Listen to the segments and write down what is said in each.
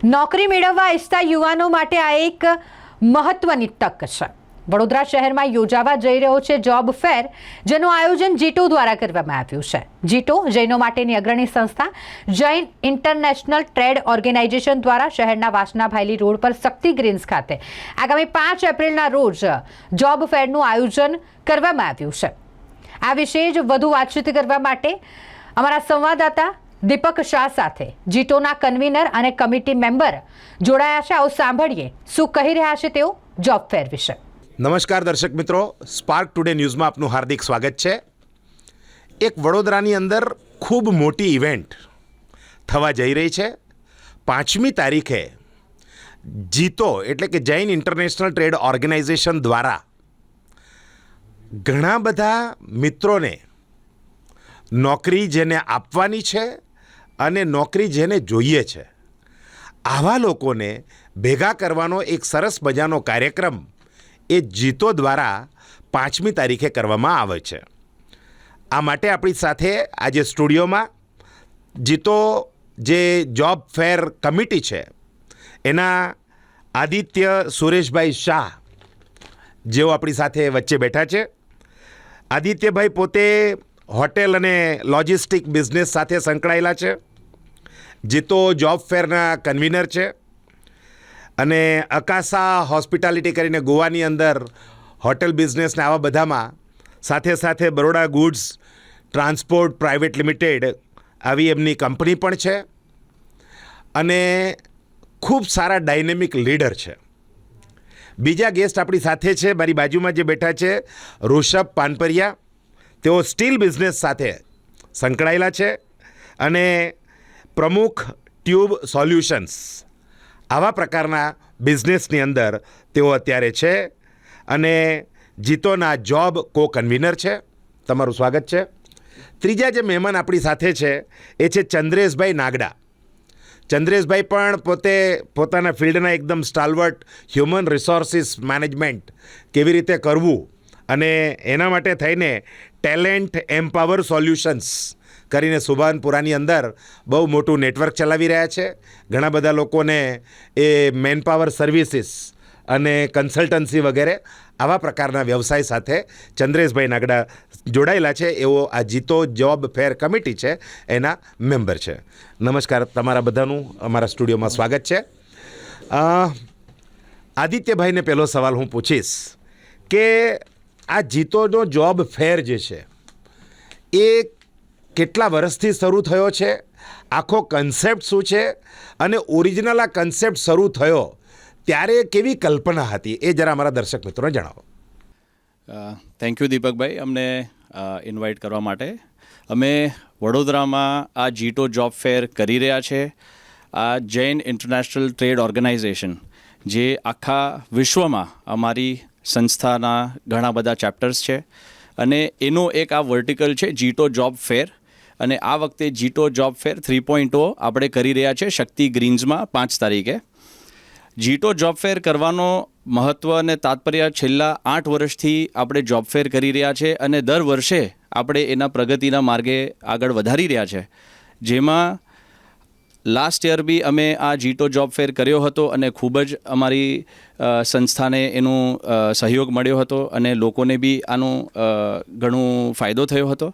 નોકરી મેળવવા ઈચ્છતા યુવાનો માટે આ એક મહત્વની તક છે. વડોદરા શહેરમાં યોજાવા જઈ રહ્યો છે જોબ ફેર, જેનું આયોજન જીટો દ્વારા કરવામાં આવ્યું છે. જીટો જૈનો માટેની અગ્રણી સંસ્થા જૈન ઇન્ટરનેશનલ ટ્રેડ ઓર્ગેનાઇઝેશન દ્વારા શહેરના વાસનાભાયલી રોડ પર શક્તિ ગ્રીન્સ ખાતે આગામી 5 એપ્રિલના રોજ જોબ ફેરનું આયોજન કરવામાં આવ્યું છે. આ વિશે જ વધુ વાતચીત કરવા માટે અમારા સંવાદદાતા દીપક શાહ સાથે જીટોના કન્વીનર અને કમિટી મેમ્બર જોડાયા છે. આવો સાંભળીએ શું કહી રહ્યા છે તેઓ જોબ ફેર વિશે. નમસ્કાર દર્શક મિત્રો, સ્પાર્ક ટુડે ન્યૂઝમાં આપનું હાર્દિક સ્વાગત છે. એક વડોદરાની અંદર ખૂબ મોટી ઇવેન્ટ થવા જઈ રહી છે. 5મી તારીખે જીતો એટલે કે જૈન ઇન્ટરનેશનલ ટ્રેડ ઓર્ગેનાઇઝેશન દ્વારા ઘણા બધા મિત્રોને નોકરી જેને આપવાની છે અને નોકરી જેને જોઈએ છે, આવા લોકોને ભેગા કરવાનો એક સરસ મજાનો કાર્યક્રમ એ જીતો દ્વારા 5મી તારીખે કરવામાં આવે છે. આ માટે આપણી સાથે આજે સ્ટુડિયોમાં જીતો જે જોબ ફેર કમિટી છે એના આદિત્ય સુરેશભાઈ શાહ જેઓ આપણી સાથે વચ્ચે બેઠા છે. આદિત્યભાઈ પોતે હોટેલ અને લોજિસ્ટિક બિઝનેસ સાથે સંકળાયેલા છે. જીતો જોબ ફેરના કન્વીનર છે અને અકાસા હોસ્પિટાલિટી કરીને ગોવાની અંદર હોટેલ બિઝનેસને આવા બધામાં સાથે સાથે Baroda goods transport private limited આવી એમની કંપની પણ છે અને ખૂબ સારા ડાયનેમિક લીડર છે. બીજા ગેસ્ટ આપણી સાથે છે, મારી બાજુમાં જે બેઠા છે ઋષભ પાનપરિયા. તેઓ સ્ટીલ બિઝનેસ સાથે સંકળાયેલા છે અને પ્રમુખ ટ્યુબ સોલ્યુશન્સ આવા પ્રકારના બિઝનેસની અંદર તેઓ અત્યારે છે અને જીતોના જોબ કો કન્વીનર છે. તમારું સ્વાગત છે. ત્રીજા જે મહેમાન આપણી સાથે છે એ છે ચંદ્રેશભાઈ નાગડા. ચંદ્રેશભાઈ પણ પોતે પોતાના ફિલ્ડના એકદમ સ્ટાલવર્ટ હ્યુમન રિસોર્સિસ મેનેજમેન્ટ કેવી રીતે કરવું અને એના માટે થઈને ટેલેન્ટ એમ્પાવર સોલ્યુશન્સ કરીને સુભાનપુરાની અંદર બહુ મોટું નેટવર્ક ચલાવી રહ્યા છે. ઘણા બધા લોકોને એ મેનપાવર સર્વિસીસ અને કન્સલ્ટન્સી વગેરે આવા પ્રકારના વ્યવસાય સાથે ચંદ્રેશભાઈ નાગડા જોડાયેલા છે. એવો આ જીતો જોબ ફેર કમિટી છે એના મેમ્બર છે. નમસ્કાર, તમારા બધાનું અમારા સ્ટુડિયોમાં સ્વાગત છે. આદિત્યભાઈને પહેલો સવાલ હું પૂછીશ કે આ જીતોનો જોબ ફેર જે છે એ કેટલા વર્ષથી શરૂ થયો છે, આખો કન્સેપ્ટ શું છે અને ઓરિજિનલ આ કન્સેપ્ટ શરૂ થયો ત્યારે કેવી કલ્પના હતી એ જરા અમારા દર્શક મિત્રોને જણાવો. થેન્ક યુ દીપકભાઈ, અમને ઇન્વાઇટ કરવા માટે. અમે વડોદરામાં આ જીટો જોબ ફેર કરી રહ્યા છે. આ જૈન ઇન્ટરનેશનલ ટ્રેડ ઓર્ગેનાઇઝેશન જે આખા વિશ્વમાં અમારી સંસ્થાના ઘણા બધા ચેપ્ટર્સ છે અને એનો એક આ વર્ટિકલ છે જીટો જોબ ફેર. અને આ વખતે જીટો જોબ ફેર 3.0 આપણે કરી રહ્યા છે શક્તિ ગ્રીન્સમાં 5 તારીખે. જીટો જોબ ફેર કરવાનો મહત્ત્વ અને તાત્પર્ય છેલ્લા 8 વર્ષથી આપણે જોબ ફેર કરી રહ્યા છે અને દર વર્ષે આપણે એના પ્રગતિના માર્ગે આગળ વધારી રહ્યા છે. જેમાં લાસ્ટ યર બી અમે આ જીટો જોબ ફેર કર્યો હતો અને ખૂબ જ અમારી સંસ્થાને એનું સહયોગ મળ્યો હતો અને લોકોને બી આનો ઘણો ફાયદો થયો હતો.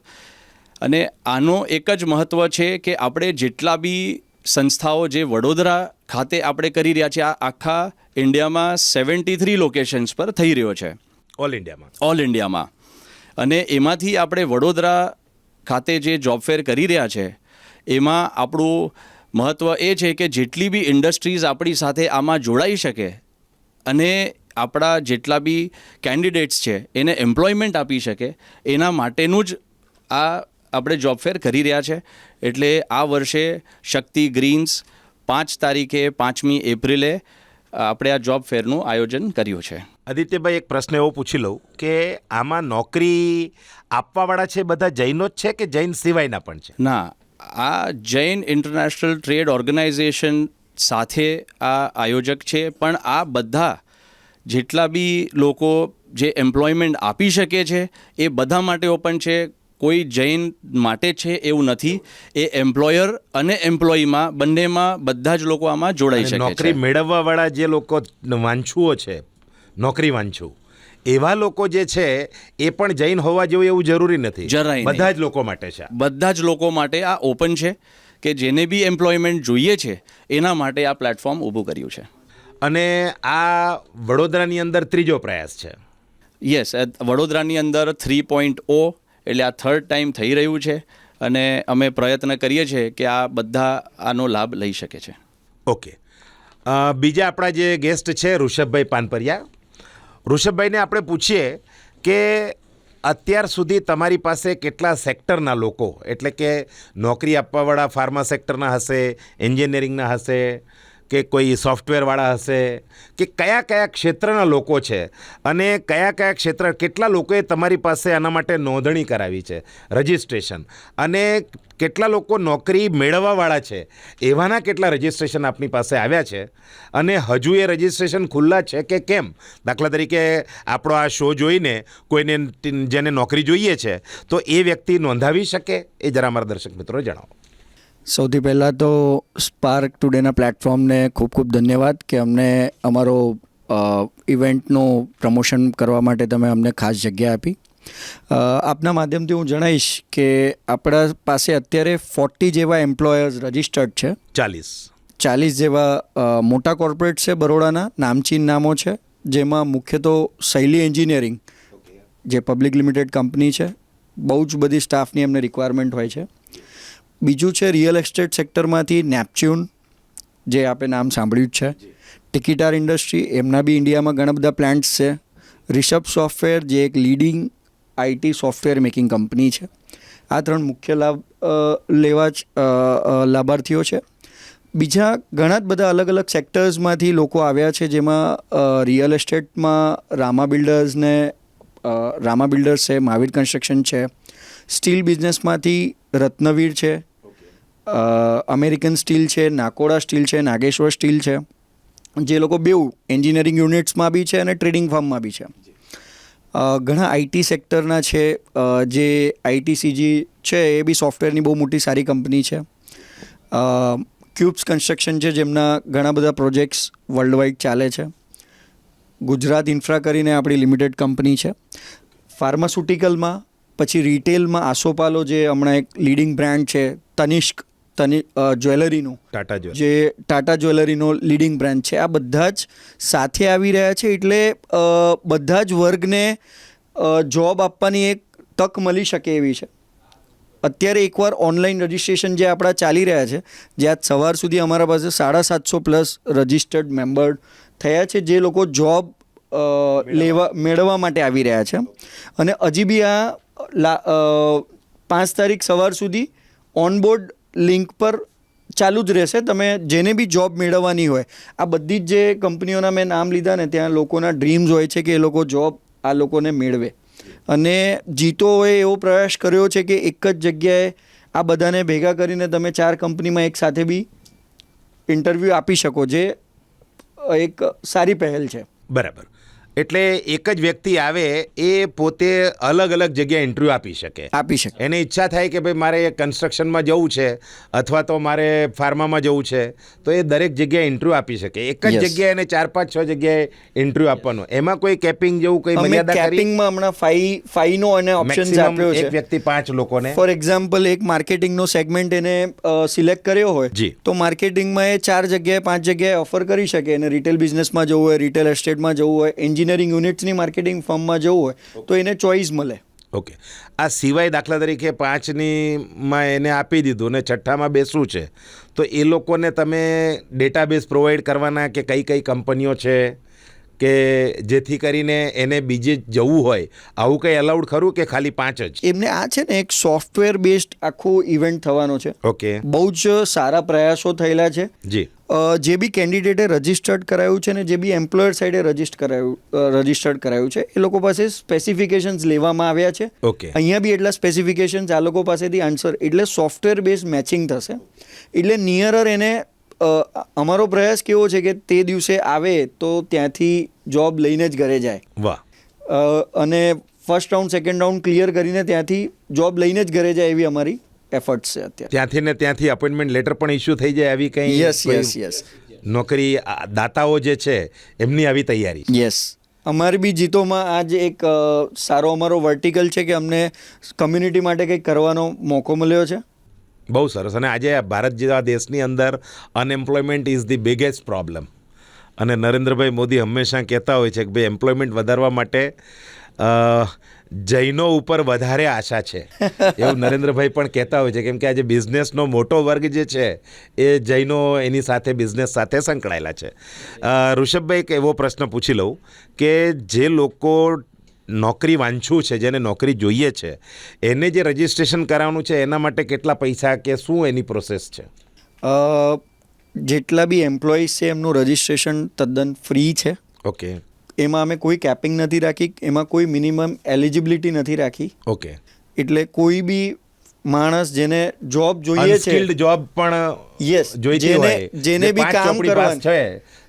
અને આનો એક જ મહત્ત્વ છે કે આપણે જેટલા બી સંસ્થાઓ જે વડોદરા ખાતે આપણે કરી રહ્યા છીએ, આ આખા ઇન્ડિયામાં 73 લોકેશન્સ પર થઈ રહ્યો છે. ઓલ ઇન્ડિયામાં. અને એમાંથી આપણે વડોદરા ખાતે જે જોબ ફેર કરી રહ્યા છે એમાં આપણું મહત્ત્વ એ છે કે જેટલી બી ઇન્ડસ્ટ્રીઝ આપણી સાથે આમાં જોડાઈ શકે અને આપણા જેટલા બી કેન્ડિડેટ્સ છે એને એમ્પ્લોયમેન્ટ આપી શકે એના માટેનું જ આ આપણે જોબ ફેર કરી રહ્યા છે. એટલે આ વર્ષે શક્તિ ગ્રીન્સ 5 તારીખે 5મી એપ્રિલે આપણે આ જોબ ફેરનું આયોજન કર્યું છે. આદિત્યભાઈ, એક પ્રશ્ન એવો પૂછી લઉં કે આમાં નોકરી આપવાવાળા છે બધા જૈનો જ છે કે જૈન સિવાયના પણ છે? ના, આ જૈન ઇન્ટરનેશનલ ટ્રેડ ઓર્ગેનાઇઝેશન સાથે આ આયોજક છે, પણ આ બધા જેટલા બી લોકો જે એમ્પ્લોયમેન્ટ આપી શકે છે એ બધા માટે ઓપન છે. કોઈ જૈન માટે છે એવું નથી. એ એમ્પ્લોયર અને એમ્પ્લોયીમાં બંનેમાં બધા જ લોકો આમાં જોડાઈ શકે નોકરી છે. મેળવવાવાળા જે લોકો વાંછુઓ છે, નોકરી વાંછુ, એવા લોકો જે છે એ પણ જૈન હોવા જેવું એવું જરૂરી નથી. જરાય નહીં. બધા જ લોકો માટે છે. બધા જ લોકો માટે આ ઓપન છે કે જેને બી એમ્પ્લોયમેન્ટ જોઈએ છે એના માટે આ પ્લેટફોર્મ ઊભું કર્યું છે. અને આ વડોદરાની અંદર ત્રીજો પ્રયાસ છે. યસ, વડોદરાની અંદર 3.0 એટલે આ થર્ડ ટાઈમ થઈ રહ્યું છે અને અમે પ્રયત્ન કરીએ છીએ કે આ બધા આનો લાભ લઈ શકે છે. ઓકે, બીજા આપણા જે ગેસ્ટ છે ઋષભભાઈ પાનપરિયા. ઋષભભાઈને આપણે પૂછીએ કે અત્યાર સુધી તમારી પાસે કેટલા સેક્ટરના લોકો, એટલે કે નોકરી આપવાવાળા ફાર્મા સેક્ટરના હશે, એન્જિનિયરિંગના હશે, કે કોઈ સોફ્ટવેરવાળા હશે, કે કયા કયા ક્ષેત્રના લોકો છે અને કયા કયા ક્ષેત્ર, કેટલા લોકોએ તમારી પાસે આના માટે નોંધણી કરાવી છે, રજિસ્ટ્રેશન, અને કેટલા લોકો નોકરી મેળવવાવાળા છે એવાના કેટલા રજિસ્ટ્રેશન આપની પાસે આવ્યા છે, અને હજુ એ રજિસ્ટ્રેશન ખુલ્લા છે કે કેમ? દાખલા તરીકે આપણો આ શો જોઈને કોઈને જેને નોકરી જોઈએ છે તો એ વ્યક્તિ નોંધાવી શકે, એ જરા અમારા દર્શક મિત્રો જણાવો. સૌથી પહેલાં તો સ્પાર્ક ટુડેના પ્લેટફોર્મને ખૂબ ખૂબ ધન્યવાદ કે અમને અમારો ઇવેન્ટનું પ્રમોશન કરવા માટે તમે અમને ખાસ જગ્યા આપી. આપના માધ્યમથી હું જણાવીશ કે આપણા પાસે અત્યારે 40 જેવા એમ્પ્લોયર્સ રજિસ્ટર્ડ છે. 40 જેવા મોટા કોર્પોરેટ છે બરોડાના, નામચીન નામો છે, જેમાં મુખ્ય તો શૈલી એન્જિનિયરિંગ જે પબ્લિક લિમિટેડ કંપની છે, બહુ જ બધી સ્ટાફની એમને રિક્વાયરમેન્ટ હોય છે. બીજું છે રિયલ એસ્ટેટ સેક્ટરમાંથી નેપચ્યુન, જે આપણે નામ સાંભળ્યું જ છે. ટિકિટાર ઇન્ડસ્ટ્રી, એમના બી ઇન્ડિયામાં ઘણા બધા પ્લાન્ટ્સ છે. રિષભ સોફ્ટવેર, જે એક leading IT software making company છે. આ 3 મુખ્ય લેવા જ લાભાર્થીઓ છે. બીજા ઘણા જ બધા અલગ અલગ સેક્ટર્સમાંથી લોકો આવ્યા છે, જેમાં રિયલ એસ્ટેટમાં રામા બિલ્ડર્સ છે, મહાવીર કન્સ્ટ્રક્શન છે. સ્ટીલ બિઝનેસમાંથી રત્નવીર છે, અમેરિકન સ્ટીલ છે, નાકોડા સ્ટીલ છે, નાગેશ્વર સ્ટીલ છે, જે લોકો બેઉ એન્જિનિયરિંગ યુનિટ્સમાં બી છે અને ટ્રેડિંગ ફર્મમાં બી છે. ઘણા આઈટી સેક્ટરના છે, જે આઈટીસીજી છે એ બી સોફ્ટવેરની બહુ મોટી સારી કંપની છે. ક્યુબ્સ કન્સ્ટ્રક્શન છે, જેમના ઘણા બધા પ્રોજેક્ટ્સ વર્લ્ડ વાઇડ ચાલે છે. ગુજરાત ઇન્ફ્રા કરીને આપણી લિમિટેડ કંપની છે. ફાર્માસ્યુટિકલમાં, પછી રિટેલમાં આસોપાલો, જે હમણાં એક લીડિંગ બ્રાન્ડ છે, તનિષ્ક જ્વેલરીનું, જે ટાટા જ્વેલરીનો લીડિંગ બ્રાન્ડ છે. આ બધા જ સાથે આવી રહ્યા છે, એટલે બધા જ વર્ગને જોબ આપવાની એક તક મળી શકે એવી છે. અત્યારે એકવાર ઓનલાઈન રજિસ્ટ્રેશન જે આપણા ચાલી રહ્યા છે, જે આજ સવાર સુધી અમારા પાસે 750+ રજિસ્ટર્ડ મેમ્બર થયા છે, જે લોકો જોબ મેળવવા માટે આવી રહ્યા છે. અને હજી બી આ 5 તારીખ સવાર સુધી ઓનબોર્ડ લિંક પર ચાલુ જ રહેશે. તમે જેને બી જોબ મેળવવાની હોય, આ બધી જ જે કંપનીઓના મેં નામ લીધા ને, ત્યાં લોકોના ડ્રીમ્સ હોય છે કે એ લોકો જોબ આ લોકોને મેળવે. અને જીતોએ એવો પ્રયાસ કર્યો છે કે એક જ જગ્યાએ આ બધાને ભેગા કરીને તમે 4 કંપનીમાં એક સાથે બી ઇન્ટરવ્યૂ આપી શકો, જે એક સારી પહેલ છે. બરાબર. એટલે એક જ વ્યક્તિ આવે એ પોતે અલગ અલગ જગ્યાએ ઇન્ટરવ્યૂ આપી શકે. એને ઈચ્છા થાય કે ભાઈ મારે કન્સ્ટ્રક્શનમાં જવું છે અથવા તો મારે ફાર્મામાં જવું છે, તો એ દરેક જગ્યાએ ઇન્ટરવ્યૂ આપી શકે. એક જ જગ્યાએ એને 4-5-6 જગ્યાએ ઇન્ટરવ્યૂ આપવાનું. એમાં કોઈ કેપિંગ જેવું કોઈ મર્યાદા કરી? કેપિંગમાં હમણાં 5 નો અને ઓપ્શન્સ આપ્યો છે. એક વ્યક્તિ 5 લોકોને, ફોર એક્ઝામ્પલ, એક માર્કેટિંગનો સેગમેન્ટ એને સિલેક્ટ કર્યો હોય, તો માર્કેટિંગમાં એ 4 જગ્યાએ 5 જગ્યાએ ઓફર કરી શકે. એને રિટેલ બિઝનેસમાં જવું હોય, રિટેલ એસ્ટેટમાં જવું હોય, એન્જિનિયરિંગ યુનિટ્સની માર્કેટિંગ ફર્મમાં જવું હોય, તો એને ચોઇસ મળે. ઓકે. આ સિવાય દાખલા તરીકે 5માં એને આપી દીધું ને 6માં બેસવું છે, તો એ લોકોને તમે ડેટાબેઝ પ્રોવાઈડ કરવાના કે કઈ કઈ કંપનીઓ છે, કે જેથી કરીને એને બીજે જવું હોય, આવું કંઈ અલાઉડ ખરું કે ખાલી 5 જ? એમને આ છે ને એક સોફ્ટવેર બેઝડ આખો ઇવેન્ટ થવાનો છે. ઓકે. બહુ જ સારા પ્રયાસો થયેલા છે. જી. જે બી કેન્ડિડેટે રજિસ્ટર્ડ કરાયું છે ને જે બી એમ્પ્લોયર સાઇડે રજિસ્ટર્ડ કરાયું છે, એ લોકો પાસે સ્પેસિફિકેશન્સ લેવામાં આવ્યા છે. ઓકે. અહીંયા બી એટલા સ્પેસિફિકેશન્સ આ લોકો પાસેથી આન્સર, એટલે સોફ્ટવેર બેઝ મેચિંગ થશે. એટલે નિયરર એને અમારો પ્રયાસ કેવો છે કે તે દિવસે આવે તો ત્યાંથી જોબ લઈને જ ઘરે જાય. વાહ. અને first round second round clear કરીને ત્યાંથી જોબ લઈને જ ઘરે જાય એવી અમારી એફર્ટ્સ છે અત્યારે. ત્યાંથી ને ત્યાંથી અપોઇન્ટમેન્ટ લેટર પણ ઇસ્યુ થઈ જાય આવી કંઈ યસ કોઈ યસ યસ નોકરી દાતાઓ જે છે એમની આવી તૈયારી છે? યસ, અમારી બી જીતોમાં આજ એક સારો અમારો વર્ટિકલ છે કે અમને કમ્યુનિટી માટે કંઈક કરવાનો મોકો મળ્યો છે. બહુ સરસ. અને આજે ભારત જેવા દેશની અંદર unemployment is the biggest problem. અને નરેન્દ્રભાઈ મોદી હંમેશા કહેતા હોય છે કે ભાઈ એમ્પ્લોયમેન્ટ વધારવા માટે જૈનો ઉપર વધારે આશા છે એવું નરેન્દ્રભાઈ પણ કહેતા હોય છે, કેમ કે આજે બિઝનેસનો મોટો વર્ગ જે છે એ જૈનો એની સાથે બિઝનેસ સાથે સંકળાયેલા છે. ઋષભભાઈ, એક એવો પ્રશ્ન પૂછી લઉં કે જે લોકો નોકરી વાંચ્યું છે, જેને નોકરી જોઈએ છે, એને જે રજિસ્ટ્રેશન કરાવવાનું છે એના માટે કેટલા પૈસા કે શું એની પ્રોસેસ છે? જેટલા બી એમ્પ્લોઈઝ છે એમનું રજિસ્ટ્રેશન તદ્દન ફ્રી છે. ઓકે એમાં અમે કોઈ કેપિંગ નથી રાખી, એમાં કોઈ મિનિમમ એલિજિબિલિટી નથી રાખી. ઓકે. એટલે કોઈ બી માણસ જેને જોબ જોઈએ છે, અનસ્કિલ્ડ જોબ પણ યસ, જોઈતી હોય, જેને બી પાંચ કામ ચોપડી પાસ કરવાનું છે,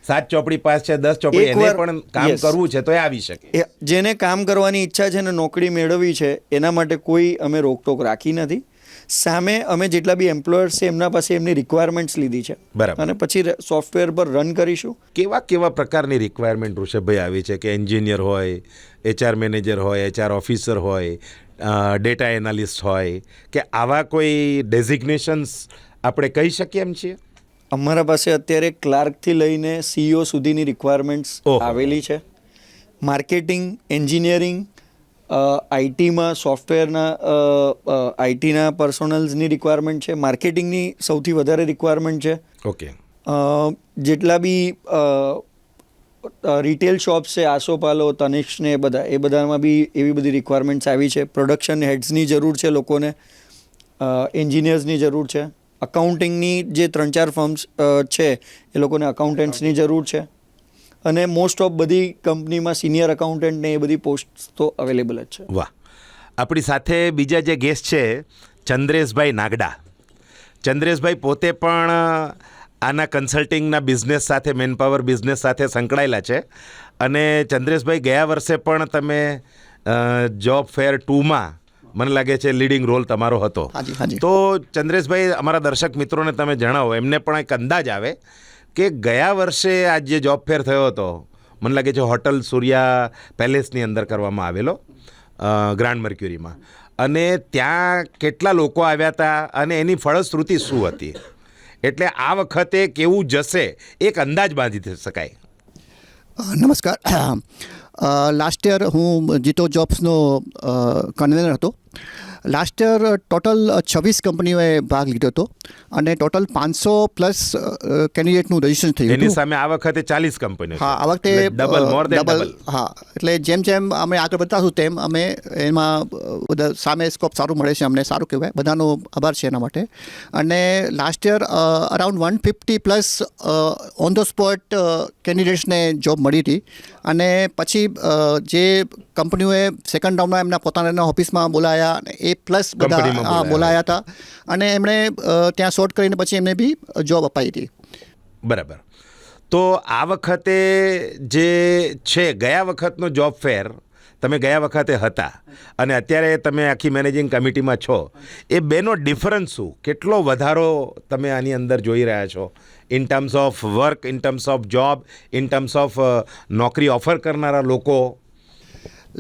7 ચોપડી પાસ છે, 10 ચોપડી, એને એકવાર- પણ કામ yes. કરવું છે તો એ આવી શકે. જેને કામ કરવાની ઈચ્છા છે ને નોકરી મેળવવી છે એના માટે કોઈ અમે રોકટોક રાખી નથી. સામે અમે જેટલા બી એમ્પ્લોયર્સ છે એમના પાસે એમની રિક્વાયરમેન્ટ્સ લીધી છે બરાબર. અને પછી સોફ્ટવેર પર રન કરીશું. કેવા કેવા પ્રકારની રિક્વાયરમેન્ટ ઋષભભાઈ આવી છે કે એન્જિનિયર હોય, HR મેનેજર હોય, HR ઓફિસર હોય, ડેટા એનાલિસ્ટ હોય, કે આવા કોઈ ડેઝિગ્નેશન્સ આપણે કહી શકીએ એમ છીએ? અમારા પાસે અત્યારે ક્લાર્કથી લઈને CEO સુધીની રિક્વાયરમેન્ટ્સ ઓહો. આવેલી છે. માર્કેટિંગ, એન્જિનિયરિંગ, આઈટીમાં સોફ્ટવેરના આઈટીના પર્સોનલ્સની રિક્વાયરમેન્ટ છે. માર્કેટિંગની સૌથી વધારે રિક્વાયરમેન્ટ છે. ઓકે. જેટલા બી રિટેલ શોપ્સ છે, આસોપાલો, તનિષ્ક ને એ બધામાં બી એવી બધી રિક્વાયરમેન્ટ્સ આવી છે. પ્રોડક્શન હેડ્સની જરૂર છે લોકોને, એન્જિનિયર્સની જરૂર છે. અકાઉન્ટિંગની જે 3-4 ફર્મ્સ છે એ લોકોને અકાઉન્ટન્ટ્સની જરૂર છે. અને મોસ્ટ ઓફ બધી કંપનીમાં સિનિયર અકાઉન્ટન્ટ ને એ બધી પોસ્ટ તો અવેલેબલ જ છે. વાહ. આપણી સાથે બીજા જે ગેસ્ટ છે ચંદ્રેશભાઈ નાગડા. ચંદ્રેશભાઈ પોતે પણ આના કન્સલ્ટિંગના બિઝનેસ સાથે, મેનપાવર બિઝનેસ સાથે સંકળાયેલા છે. અને ચંદ્રેશભાઈ, ગયા વર્ષે પણ તમે જોબ ફેર 2માં મને લાગે છે લીડિંગ રોલ તમારો હતો. હાજી હાજી. તો ચંદ્રેશભાઈ, અમારા દર્શક મિત્રોને તમે જણાવો, એમને પણ એક અંદાજ આવે કે ગયા વર્ષે આ જે જોબ ફેર થયો હતો, મને લાગે છે હોટલ સૂર્યા પેલેસની અંદર કરવામાં આવેલો, ગ્રાન્ડ મર્ક્યુરીમાં, અને ત્યાં કેટલા લોકો આવ્યા હતા અને એની ફળશ્રુતિ શું હતી, એટલે આ વખતે કેવું જશે એક અંદાજ બાંધી શકાય? નમસ્કાર. લાસ્ટ યર હું જીતો જોબ્સનો કન્વેનર હતો. લાસ્ટ યર ટોટલ 26 કંપનીઓએ ભાગ લીધો હતો અને ટોટલ 500+ કેન્ડિડેટનું રજિસ્ટ્રેશન થયું એની હતું. સામે આ વખતે 40 કંપનીઓ. હા, આ વખતે ડબલ, મોર દેન ડબલ. હા, એટલે જેમ જેમ અમે આગળ વધતાશું તેમ અમે એમાં બધા સામે સ્કોપ સારું મળે છે, અમને સારું કહેવાય, બધાનો આભાર છે એના માટે. અને last year around 150+ on the spot કેન્ડિડેટ્સને જોબ મળી હતી. અને પછી જે કંપનીઓએ સેકન્ડ રાઉન્ડમાં એમના પોતાના ઓફિસમાં બોલાયા, એ પ્લસ બધા કંપનીમાં બોલાયા હતા અને એમણે ત્યાં શોર્ટ કરીને પછી એમને બી જોબ અપાઈ હતી. બરાબર. તો આ વખતે જે છે, ગયા વખતનો જોબ ફેર તમે ગયા વખતે હતા અને અત્યારે તમે આખી મેનેજિંગ કમિટીમાં છો, એ બેનો ડિફરન્સ શું, કેટલો વધારો તમે આની અંદર જોઈ રહ્યા છો in terms of work, in terms of job, in terms of નોકરી ઓફર કરનારા લોકો?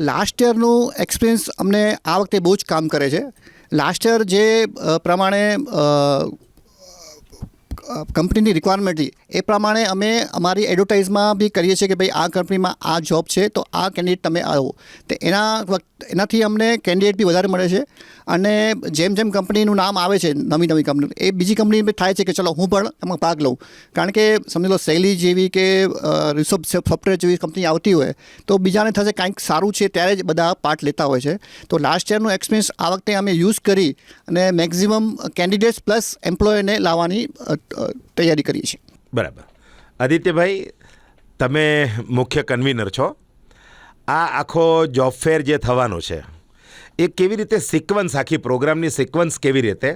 લાસ્ટ યરનું એક્સપિરિયન્સ અમને આ વખતે બહુ જ કામ કરે છે. લાસ્ટ યર જે પ્રમાણે કંપનીની રિક્વાયરમેન્ટ હતી એ પ્રમાણે અમે અમારી એડવર્ટાઇઝમાં બી કરીએ છીએ કે ભાઈ આ કંપનીમાં આ જોબ છે તો આ કેન્ડિડેટ તમે આવો. તો એનાથી અમને કેન્ડિડેટ બી વધારે મળે છે. અને જેમ જેમ કંપનીનું નામ આવે છે, નવી નવી કંપની, એ બીજી કંપની થાય છે કે ચલો હું પણ એમાં ભાગ લઉં. કારણ કે સમજી લો શૈલી જેવી કે રિસોર્સ સોફ્ટવેર જેવી કંપની આવતી હોય તો બીજાને થશે કાંઈક સારું છે ત્યારે જ બધા પાર્ટ લેતા હોય છે. તો લાસ્ટ યરનું એક્સપિરિયન્સ આ વખતે અમે યુઝ કરી અને મેક્ઝિમમ કેન્ડિડેટ્સ પ્લસ એમ્પ્લોયને લાવવાની તૈયારી કરીએ છીએ. બરાબર. આદિત્યભાઈ, તમે મુખ્ય કન્વીનર છો. આ આખો જોબ ફેર જે થવાનો છે એ કેવી રીતે સિક્વન્સ, આખી પ્રોગ્રામની સિક્વન્સ કેવી રીતે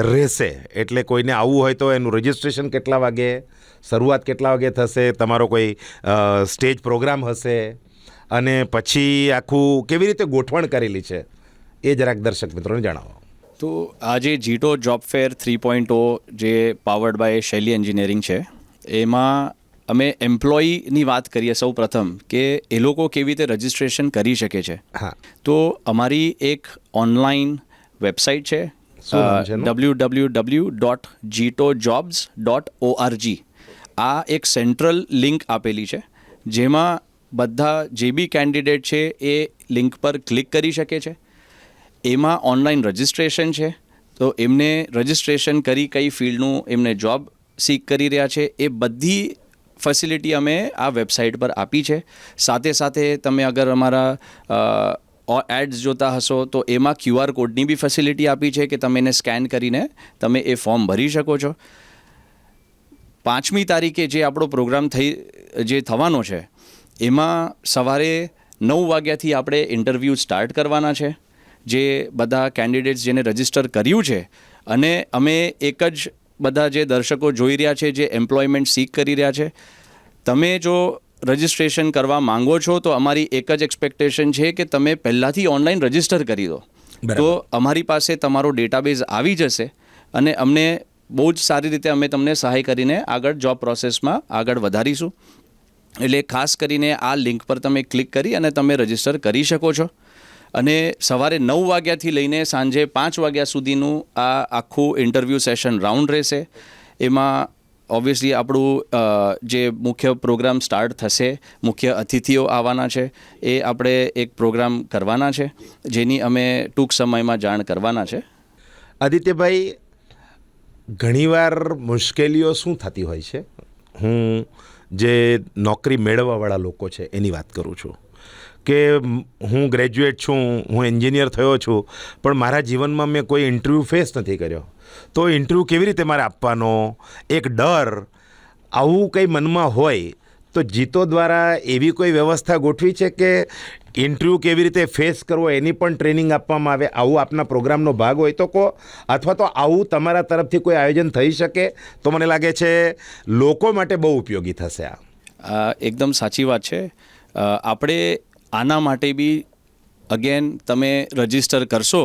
રહેશે? એટલે કોઈને આવવું હોય તો એનું રજિસ્ટ્રેશન કેટલા વાગે, શરૂઆત કેટલા વાગે થશે, તમારો કોઈ સ્ટેજ પ્રોગ્રામ હશે, અને પછી આખું કેવી રીતે ગોઠવણ કરેલી છે એ જરાક દર્શક મિત્રોને જણાવો. તો આજે જીટો જોબ ફેર 3.0 જે પાવર્ડ બાય શૈલી એન્જિનિયરિંગ છે, એમાં અમે એમ્પ્લોયીની વાત કરીએ સૌ પ્રથમ કે એ લોકો કેવી રીતે રજિસ્ટ્રેશન કરી શકે છે. હા. તો અમારી એક ઓનલાઈન વેબસાઇટ છે શું નામ છે એનું? www.jitojobs.org. આ એક સેન્ટ્રલ લિંક આપેલી છે જેમાં બધા જે બી કેન્ડિડેટ છે એ લિંક પર ક્લિક કરી શકે છે. એમાં ઓનલાઈન રજિસ્ટ્રેશન છે, તો એમને રજિસ્ટ્રેશન કરી કઈ ફિલ્ડનું એમને જોબ સીક કરી રહ્યા છે એ બધી ફેસિલિટી અમે આ વેબસાઇટ પર આપી છે. સાથે સાથે તમે અગર અમારા એડ્સ જોતા હશો તો એમાં QR કોડની બી ફેસિલિટી આપી છે કે તમે એને સ્કેન કરીને તમે એ ફોર્મ ભરી શકો છો. 5મી તારીખે જે આપણો પ્રોગ્રામ થવાનો છે એમાં સવારે 9 વાગ્યાથી આપણે ઇન્ટરવ્યૂ સ્ટાર્ટ કરવાના છે. જે બધા કેન્ડિડેટ્સ જેને રજિસ્ટર કર્યું છે અને અમે એક જ બધા જે દર્શકો જોઈ રહ્યા છે જે એમ્પ્લોયમેન્ટ સીક કરી રહ્યા છે, તમે જો રજિસ્ટ્રેશન કરવા માંગો છો તો અમારી એક જ એક્સપેક્ટેશન છે કે તમે પહેલાંથી ઓનલાઈન રજિસ્ટર કરી દો. તો અમારી પાસે તમારો ડેટાબેઝ આવી જશે અને અમને બહુ જ સારી રીતે અમે તમને સહાય કરીને આગળ જોબ પ્રોસેસમાં આગળ વધારીશું. એટલે ખાસ કરીને આ લિંક પર તમે ક્લિક કરી અને તમે રજિસ્ટર કરી શકો છો. અને સવારે 9 વાગ્યાથી લઈને સાંજે 5 વાગ્યા સુધીનું આ આખું ઇન્ટરવ્યૂ સેશન રાઉન્ડ રહેશે. એમાં ઓબ્વિયસલી આપણું જે મુખ્ય પ્રોગ્રામ સ્ટાર્ટ થશે, મુખ્ય અતિથિઓ આવવાના છે, એ આપણે એક પ્રોગ્રામ કરવાના છે જેની અમે ટૂંક સમયમાં જાણ કરવાના છે. આદિત્યભાઈ, ઘણીવાર મુશ્કેલીઓ શું થતી હોય છે? હું જે નોકરી મેળવવાવાળા લોકો છે એની વાત કરું છું કે હું ગ્રેજ્યુએટ છું, હું એન્જિનિયર થયો છું, પણ મારા જીવનમાં મેં કોઈ ઇન્ટરવ્યૂ ફેસ નથી કર્યો. તો ઇન્ટરવ્યૂ કેવી રીતે મારે આપવાનો, એક ડર, આવું કંઈ મનમાં હોય તો જીતો દ્વારા એવી કોઈ વ્યવસ્થા ગોઠવી છે કે ઇન્ટરવ્યૂ કેવી રીતે ફેસ કરવો એની પણ ટ્રેનિંગ આપવામાં આવે? આવું આપના પ્રોગ્રામનો ભાગ હોય તો કહો, અથવા તો આવું તમારા તરફથી કોઈ આયોજન થઈ શકે તો મને લાગે છે લોકો માટે બહુ ઉપયોગી થશે. એકદમ સાચી વાત છે. આપણે આના માટે બી અગેન તમે રજિસ્ટર કરશો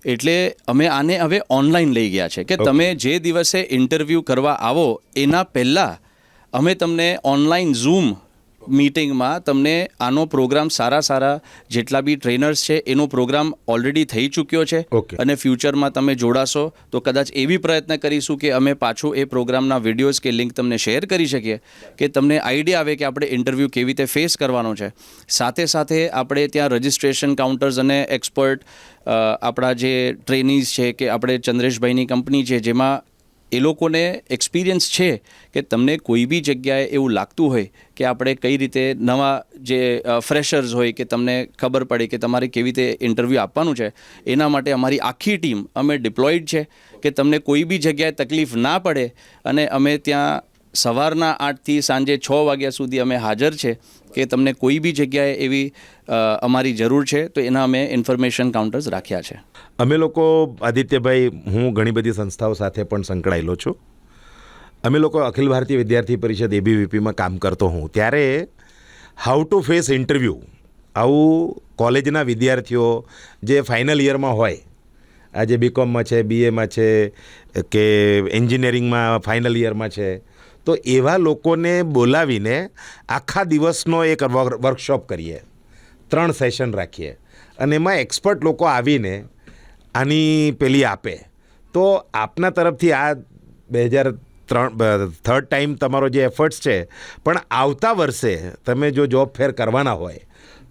એટલે અમે આને હવે ઓનલાઈન લઈ ગયા છે કે તમે જે દિવસે ઇન્ટરવ્યૂ કરવા આવો એના પહેલાં અમે તમને ઓનલાઈન ઝૂમ મીટિંગમાં તમને આનો પ્રોગ્રામ સારા જેટલા બી ટ્રેનર્સ છે એનો પ્રોગ્રામ ઓલરેડી થઈ ચૂક્યો છે. અને ફ્યુચરમાં તમે જોડાશો તો કદાચ એવી પ્રયત્ન કરીશું કે અમે પાછું એ પ્રોગ્રામના વિડીયોઝ કે લિંક તમને શેર કરી શકીએ કે તમને આઈડિયા આવે કે આપણે ઇન્ટરવ્યૂ કેવી રીતે ફેસ કરવાનો છે. સાથે આપણે ત્યાં રજિસ્ટ્રેશન કાઉન્ટર્સ અને એક્સપર્ટ આપણા જે ટ્રેનીઝ છે કે આપણે ચંદ્રેશભાઈની કંપની છે જેમાં એ લોકોને એક્સપિરિયન્સ છે કે તમને કોઈ બી જગ્યાએ એવું લાગતું હોય કે આપણે કઈ રીતે નવા જે ફ્રેશર્સ હોય કે તમને ખબર પડે કે તમારે કેવી રીતે ઇન્ટરવ્યૂ આપવાનું છે, એના માટે અમારી આખી ટીમ અમે ડિપ્લોયડ છે કે તમને કોઈ બી જગ્યાએ તકલીફ ના પડે. અને અમે ત્યાં સવારના 8થી સાંજે 6 વાગ્યા સુધી અમે હાજર છે કે તમને કોઈ બી જગ્યાએ એવી અમારી જરૂર છે તો એના અમે ઇન્ફોર્મેશન કાઉન્ટર્સ રાખ્યા છે. અમે લોકો, આદિત્યભાઈ, હું ઘણી બધી સંસ્થાઓ સાથે પણ સંકળાયેલો છું. અમે લોકો અખિલ ભારતીય વિદ્યાર્થી પરિષદ ABVPમાં કામ કરતો હું ત્યારે હાઉ ટુ ફેસ ઇન્ટરવ્યૂ, આવું કોલેજના વિદ્યાર્થીઓ જે ફાઇનલ યરમાં હોય, આજે BComમાં છે, BAમાં છે કે એન્જિનિયરિંગમાં ફાઇનલ યરમાં છે, તો એવા લોકોને બોલાવીને આખા દિવસનો એક વર્કશોપ કરીએ, 3 સેશન રાખીએ અને એમાં એક્સપર્ટ લોકો આવીને આની પેલી આપે. તો આપના તરફથી આ 2003 ટાઈમ તમારો જે એફર્ટ્સ છે, પણ આવતા વર્ષે તમે જો જોબ ફેર કરવાના હોય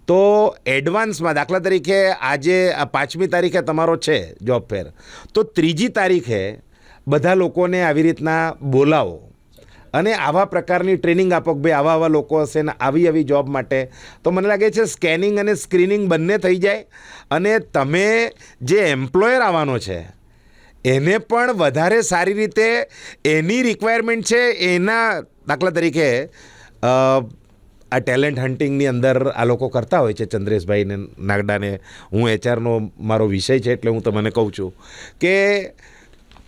તો એડવાન્સમાં, દાખલા તરીકે આજે 5મી તારીખે તમારો છે જોબ ફેર, તો 3જી તારીખે બધા લોકોને આવી રીતના બોલાવો અને આવા પ્રકારની ટ્રેનિંગ આપો કે ભાઈ આવા લોકો હશે ને આવી જોબ માટે. તો મને લાગે છે સ્કેનિંગ અને સ્ક્રીનિંગ બંને થઈ જાય અને તમે જે એમ્પ્લોયર આવવાનો છે એને પણ વધારે સારી રીતે એની રિક્વાયરમેન્ટ છે એના, દાખલા તરીકે આ ટેલેન્ટ હન્ટિંગની અંદર આ લોકો કરતા હોય છે, ચંદ્રેશભાઈને નાગડાને, હું HRનો મારો વિષય છે એટલે હું તમને કહું છું કે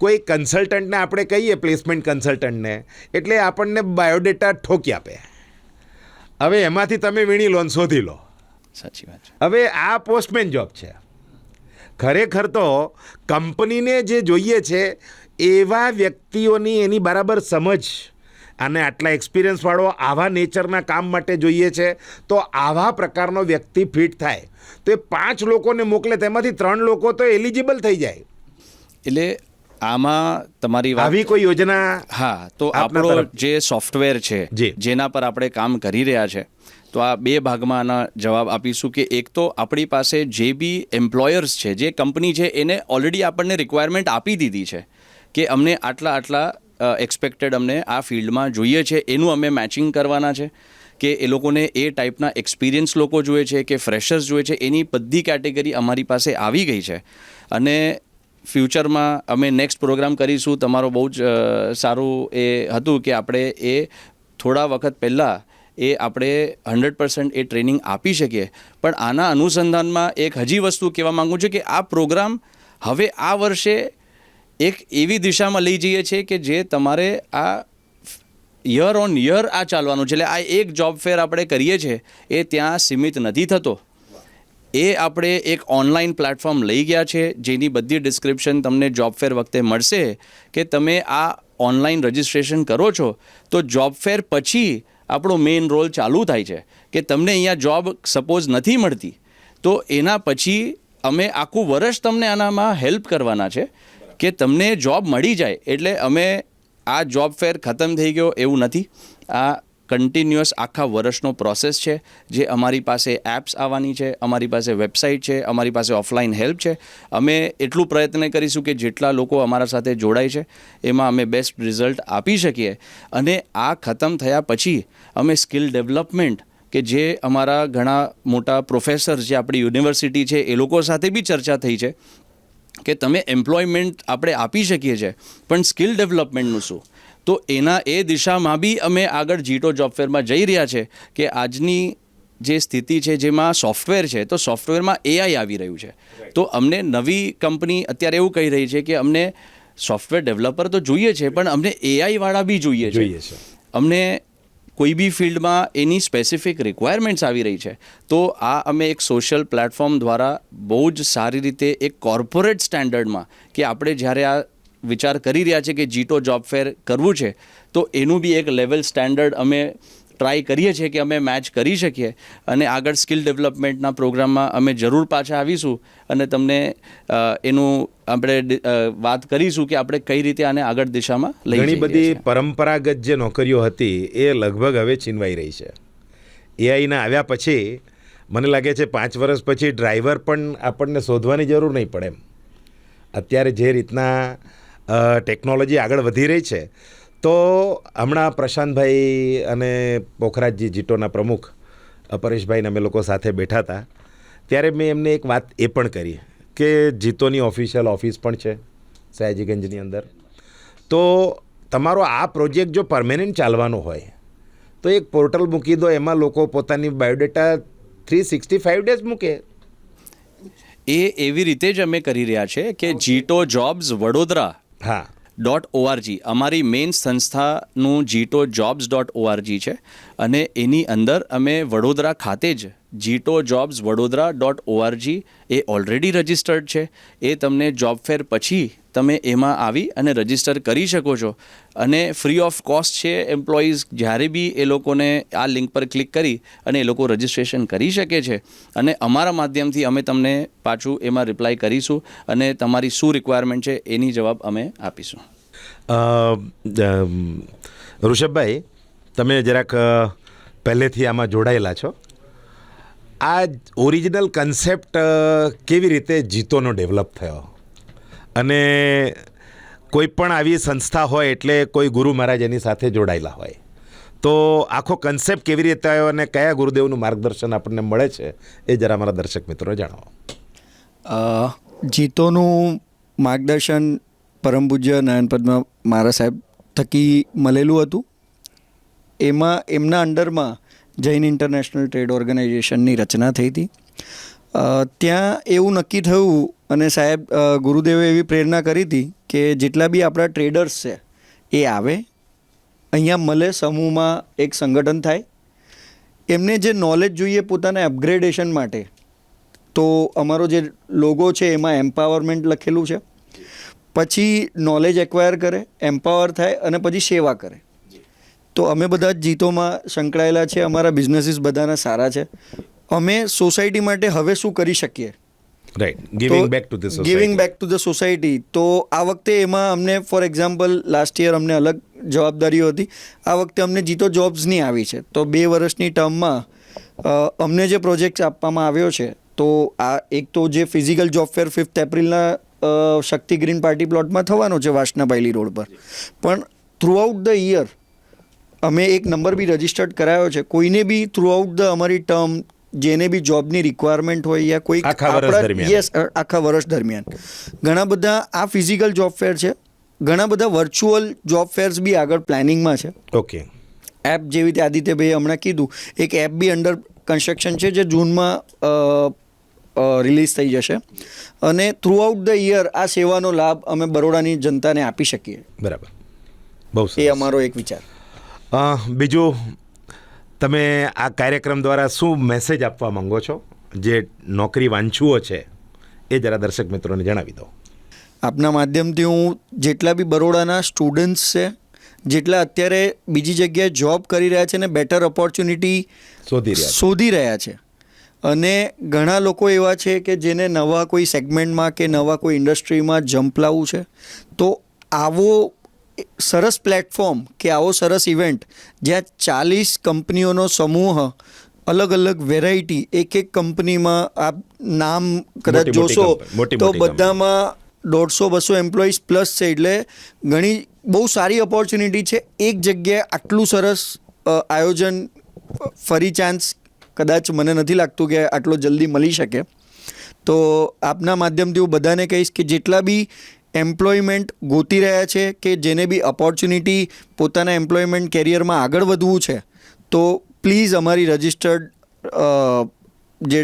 કોઈ કન્સલ્ટન્ટને આપણે કહીએ, પ્લેસમેન્ટ કન્સલ્ટન્ટને, એટલે આપણને બાયોડેટા ઠોકી આપે. હવે એમાંથી તમે વીણી લો ને શોધી લો. સાચી વાત છે. હવે આ પોસ્ટમેન જોબ છે. ખરેખર તો કંપનીને જે જોઈએ છે એવા વ્યક્તિઓની એની બરાબર સમજ અને આટલા એક્સપિરિયન્સવાળો આવા નેચરના કામ માટે જોઈએ છે, તો આવા પ્રકારનો વ્યક્તિ ફિટ થાય તો એ 5 લોકોને મોકલે તેમાંથી 3 લોકો તો એલિજિબલ થઈ જાય. એટલે આમાં તમારી વાત આવી કોઈ યોજના? હા, તો આપના આપણો તરફ- જે સોફ્ટવેર છે જી. જેના પર આપણે કામ કરી રહ્યા છે, તો આ 2 ભાગમાં આના જવાબ આપીશું કે એક તો આપણી પાસે જે બી એમ્પ્લોયર્સ છે, જે કંપની છે, એને ઓલરેડી આપણને રિક્વાયરમેન્ટ આપી દીધી છે કે અમને આટલા એક્સપેક્ટેડ અમને આ ફિલ્ડમાં જોઈએ છે, એનું અમે મેચિંગ કરવાના છે કે એ લોકોને એ ટાઈપના એક્સપિરિયન્સ લોકો જોઈએ છે કે ફ્રેશર્સ જોઈએ છે, એની બધી કેટેગરી અમારી પાસે આવી ગઈ છે. અને ફ્યુચરમાં અમે નેક્સ્ટ પ્રોગ્રામ કરીશું. તમારો બહુ જ સારું એ હતું કે આપણે એ થોડા વખત પહેલાં એ આપણે 100% એ ટ્રેનિંગ આપી શકીએ. પણ આના અનુસંધાનમાં એક હજી વસ્તુ કહેવા માગું છું કે આ પ્રોગ્રામ હવે આ વર્ષે એક એવી દિશામાં લઈ જઈએ છીએ કે જે તમારે આ યર ઓન યર આ ચાલવાનું છે. એટલે આ એક જોબ ફેર આપણે કરીએ છીએ એ ત્યાં સીમિત નથી થતો. એ આપણે એક ઓનલાઈન પ્લેટફોર્મ લઈ ગયા છે જેની બધી ડિસ્ક્રિપ્શન તમને જોબ ફેર વખતે મળશે કે તમે આ ઓનલાઈન રજિસ્ટ્રેશન કરો છો તો જોબ ફેર પછી આપણો મેઇન રોલ ચાલુ થાય છે કે તમને અહીંયા જોબ સપોઝ નથી મળતી તો એના પછી અમે આખું વર્ષ તમને આનામાં હેલ્પ કરવાના છે કે તમને જોબ મળી જાય. એટલે અમે આ જોબ ફેર ખતમ થઈ ગયો એવું નથી. આ કન્ટિન્યુઅસ આખા વર્ષનો પ્રોસેસ છે જે અમારી પાસે એપ્સ આવવાની છે, અમારી પાસે વેબસાઇટ છે, અમારી પાસે ઓફલાઈન હેલ્પ છે. અમે એટલું પ્રયત્ન કરીશું કે જેટલા લોકો અમારા સાથે જોડાય છે એમાં અમે બેસ્ટ રિઝલ્ટ આપી શકીએ. અને આ ખતમ થયા પછી અમે સ્કિલ ડેવલપમેન્ટ કે જે અમારા ઘણા મોટા પ્રોફેસર જે આપણી યુનિવર્સિટી છે એ લોકો સાથે બી ચર્ચા થઈ છે કે તમે એમ્પ્લોયમેન્ટ આપણે આપી શકીએ છીએ પણ સ્કિલ ડેવલપમેન્ટનું શું, તો એના એ દિશામાં બી અમે આગળ જીટો જોબ ફેરમાં જઈ રહ્યા છે કે આજની જે સ્થિતિ છે જેમાં સોફ્ટવેર છે તો સોફ્ટવેરમાં એઆઈ આવી રહ્યું છે. તો અમને નવી કંપની અત્યારે એવું કહી રહી છે કે અમને સોફ્ટવેર ડેવલપર તો જોઈએ છે પણ અમને એઆઈ વાળા બી જોઈએ છે. અમને કોઈ બી ફિલ્ડમાં એની સ્પેસિફિક રિક્વાયરમેન્ટ્સ આવી રહી છે. તો આ અમે એક સોશિયલ પ્લેટફોર્મ દ્વારા બહુ જ સારી રીતે એક કોર્પોરેટ સ્ટેન્ડર્ડમાં કે આપણે જ્યારે આ વિચાર કરી રહ્યા છે કે જીટો જોબ ફેર કરવું છે તો એનું બી એક લેવલ સ્ટેન્ડર્ડ અમે ટ્રાય કરીએ છીએ કે અમે મેચ કરી શકીએ. અને આગળ સ્કિલ ડેવલપમેન્ટના પ્રોગ્રામમાં અમે જરૂર પાછા આવીશું અને તમને એનું આપણે વાત કરીશું કે આપણે કઈ રીતે આને આગળ દિશામાં લઈ જઈએ. ઘણી બધી પરંપરાગત જે નોકરીઓ હતી એ લગભગ હવે છીનવાઈ રહી છે. એઆઈના આવ્યા પછી મને લાગે છે 5 વર્ષ પછી ડ્રાઈવર પણ આપણને શોધવાની જરૂર નહીં પડે એમ. અત્યારે જે રીતના ટેકનોલોજી આગળ વધી રહી છે તો હમણાં પ્રશાંતભાઈ અને પોખરાજજી જીટોના પ્રમુખ પરેશભાઈને અમે લોકો સાથે બેઠા હતા ત્યારે મેં એમને એક વાત એ પણ કરી કે જીતોની ઓફિશિયલ ઓફિસ પણ છે સયાજીગંજની અંદર. તો તમારો આ પ્રોજેક્ટ જો પરમેનન્ટ ચાલવાનો હોય તો એક પોર્ટલ મૂકી દો, એમાં લોકો પોતાની બાયોડેટા 365 ડેઝ મૂકે. એ એવી રીતે જ અમે કરી રહ્યા છે કે જીટો જોબ્સ વડોદરા હા .org અમારી મેઇન સંસ્થાનું જીટો જોબ્સ .org છે અને એની અંદર અમે વડોદરા ખાતે જ જીટો જોબ્સ વડોદરા .org એ ઓલરેડી રજિસ્ટર્ડ છે. એ તમને જોબ ફેર પછી તમે એમાં આવી અને રજિસ્ટર કરી શકો છો અને ફ્રી ઓફ કોસ્ટ છે. એમ્પ્લોઈઝ જ્યારે બી એ લોકોને આ લિંક પર ક્લિક કરી અને એ લોકો રજિસ્ટ્રેશન કરી શકે છે અને અમારા માધ્યમથી અમે તમને પાછું એમાં રિપ્લાય કરીશું અને તમારી શું રિક્વાયરમેન્ટ છે એની જવાબ અમે આપીશું. ઋષભભાઈ, તમે જરાક પહેલેથી આમાં જોડાયેલા છો. આ ઓરિજિનલ કન્સેપ્ટ કેવી રીતે જીતોનો ડેવલપ થયો અને કોઈ પણ આવી સંસ્થા હોય એટલે કોઈ ગુરુ મહારાજ એની સાથે જોડાયેલા હોય તો આખો કન્સેપ્ટ કેવી રીતે આવ્યો અને કયા ગુરુદેવનું માર્ગદર્શન આપણને મળે છે એ જરા મારા દર્શક મિત્રો જણાવો. જીતોનું માર્ગદર્શન પરમ પૂજ્ય નયનપદ્મ મારા સાહેબ થકી મળેલું હતું. એમાં એમના અંડરમાં જૈન ઇન્ટરનેશનલ ટ્રેડ ઓર્ગેનાઇઝેશનની રચના થઈ હતી. ત્યાં એવું નક્કી થયું અને સાહેબ ગુરુદેવે એવી પ્રેરણા કરી હતી કે જેટલા બી આપણા ટ્રેડર્સ છે એ આવે અહીંયા મળે, સમૂહમાં એક સંગઠન થાય. એમને જે નોલેજ જોઈએ પોતાના અપગ્રેડેશન માટે, તો અમારો જે લોગો છે એમાં એમ્પાવરમેન્ટ લખેલું છે. પછી નોલેજ એક્વાયર કરે, એમ્પાવર થાય અને પછી સેવા કરે. તો અમે બધા જ જીતોમાં સંકળાયેલા છે. અમારા બિઝનેસીસ બધાના સારા છે. અમે સોસાયટી માટે હવે શું કરી શકીએ, right, giving back to the society. Giving back to the society. તો આ વખતે એમાં અમને ફોર એક્ઝામ્પલ લાસ્ટ યર અમને અલગ જવાબદારીઓ હતી, આ વખતે અમને જીતો જોબ્સની આવી છે. તો 2 વર્ષની ટર્મમાં અમને જે પ્રોજેક્ટ આપવામાં આવ્યો છે, તો આ એક તો જે ફિઝિકલ જોબ ફેર 5th એપ્રિલના શક્તિ ગ્રીન પાર્ટી પ્લોટમાં થવાનો છે વાસના બાયલી રોડ પર, પણ થ્રુઆઉટ ધ યર અમે એક નંબર બી રજિસ્ટર્ડ કરાયો છે. કોઈને બી થ્રુઆઉટ ધ અમારી ટર્મ જેને બી જોબની રિક્વાયરમેન્ટ હોય યા કોઈ આખા વર્ષ દરમિયાન. યસ, આખા વર્ષ દરમિયાન ઘણા બધા આ ફિઝિકલ જોબ ફેર છે, ઘણા બધા વર્ચ્યુઅલ જોબ ફેર્સ બી આગળ પ્લાનિંગમાં છે. ઓકે. એપ જેવી રીતે આદિત્યભાઈએ હમણાં કીધું, એક એપ બી અંડર કન્સ્ટ્રક્શન છે જે જૂનમાં રિલીઝ થઈ જશે. અને થ્રુઆઉટ ધ યર આ સેવાનો લાભ અમે બરોડાની જનતાને આપી શકીએ. બરાબર, બહુ એ સરસ. અમારો એક વિચાર. બીજું, તમે આ કાર્યક્રમ દ્વારા શું મેસેજ આપવા માંગો છો જે નોકરી વાંચુઓ છે, એ જરા દર્શક મિત્રોને જણાવી દો. આપના માધ્યમથી હું જેટલા બી બરોડાના સ્ટુડન્ટ્સ છે, જેટલા અત્યારે બીજી જગ્યાએ જોબ કરી રહ્યા છે ને બેટર ઓપોર્ચ્યુનિટી શોધી રહ્યા છે, અને ઘણા લોકો એવા છે કે જેને નવા કોઈ સેગમેન્ટમાં કે નવા કોઈ ઇન્ડસ્ટ્રીમાં જમ્પ લાવવું છે, તો આવો સરસ પ્લેટફોર્મ કે આવો સરસ ઇવેન્ટ જ્યાં 40 કંપનીઓનો સમૂહ, અલગ અલગ વેરાયટી, એક કંપનીમાં આપ નામ કદાચ જોશો તો બધામાં 150-200 એમ્પ્લોઈઝ પ્લસ છે. એટલે ઘણી બહુ સારી ઓપોર્ચ્યુનિટી છે. એક જગ્યાએ આટલું સરસ આયોજન ફરી ચાન્સ કદાચ મને નથી લાગતું કે આટલો જલ્દી મળી શકે. તો આપના માધ્યમથી હું બધાને કહીશ કે જેટલા બી એમ્પ્લોયમેન્ટ ગોતી રહ્યા છે કે જેને બી ઓપોર્ચ્યુનિટી પોતાના એમ્પ્લોયમેન્ટ કેરિયરમાં આગળ વધવું છે, તો પ્લીઝ અમારી રજિસ્ટર્ડ જે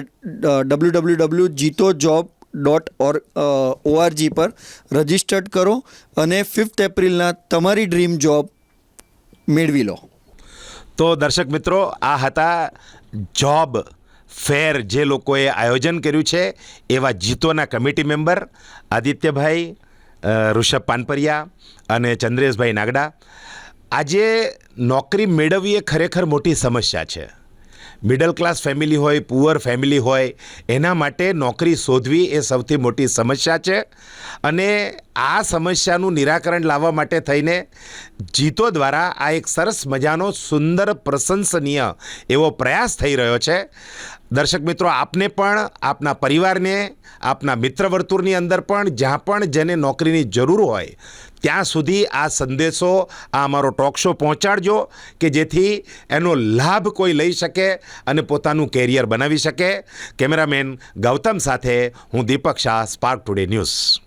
www.jitojob.org પર રજિસ્ટર્ડ કરો અને 5th એપ્રિલના તમારી ડ્રીમ જોબ મેળવી લો. તો દર્શક મિત્રો, આ હતા જોબ ફેર જે લોકોએ આયોજન કર્યું છે એવા જીતોના કમિટી મેમ્બર આદિત્યભાઈ, ઋષભ પાનપરિયા અને ચંદ્રેશભાઈ નાગડા. આજે નોકરી મેળવવી એ ખરેખર મોટી સમસ્યા છે. મિડલ ક્લાસ ફેમિલી હોય, પુઅર ફેમિલી હોય, એના માટે નોકરી શોધવી એ સૌથી મોટી સમસ્યા છે. અને આ સમસ્યાનું નિરાકરણ લાવવા માટે થઈને જીતો દ્વારા આ એક સરસ મજાનો સુંદર પ્રશંસનીય એવો પ્રયાસ થઈ રહ્યો છે. દર્શક મિત્રો, આપને પણ, આપના પરિવારને, આપના મિત્ર વર્તુળની અંદર પણ જ્યાં પણ જેને નોકરીની જરૂર હોય ત્યાં સુધી આ સંદેશો, આ અમારો ટોક શો પહોંચાડજો કે જેથી એનો લાભ કોઈ લઈ શકે અને પોતાનું કેરિયર બનાવી શકે. કેમેરામેન ગૌતમ સાથે હું દીપક શાહ, સ્પાર્ક ટુડે ન્યૂઝ.